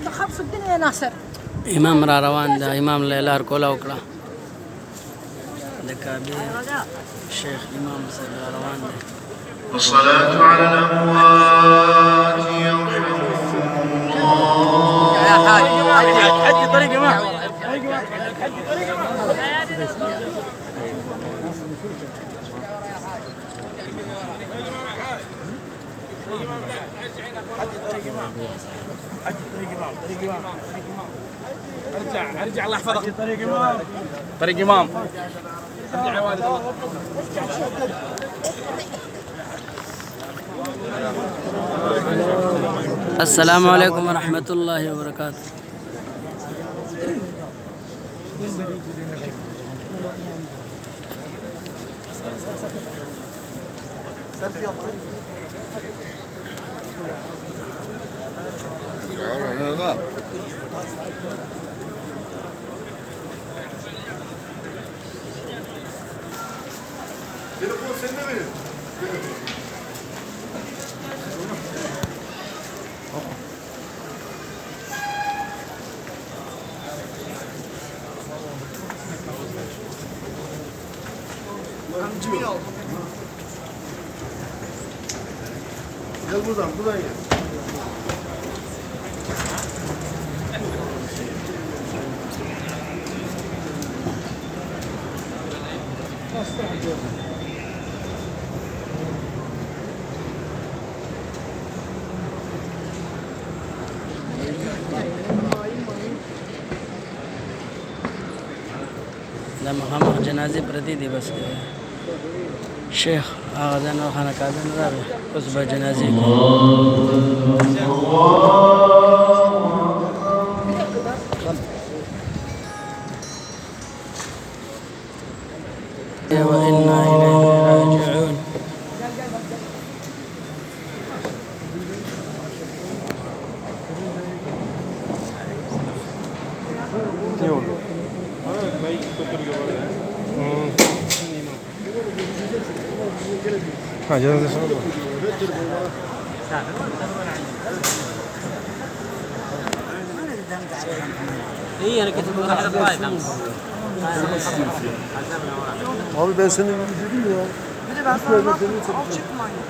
تخبص الدنيا يا ناصر. امام را روان ده، امام لار کولا وکړه د کعبه شیخ امام صاحب را روان ده. الصلاة على الأموات يرحمهم الله. يا حاج حج طريق امام. ارجع الله يحفظك. طريق امام، طريق امام. ارجع يا والد الله. السلام عليكم ورحمة الله وبركاته. Telefon sende mi? Gel buradan gel. دا مخامخ جنازې پرتې دي بس شیخ هغه ځان خانه کابل نه راغی اوس به جنازې وإنا إليه راجعون. اي انا كنت بقول هذا الطائف. Abi ben senin dedim ya. Bir de ben sana ne yapayım? Al çıkmayın.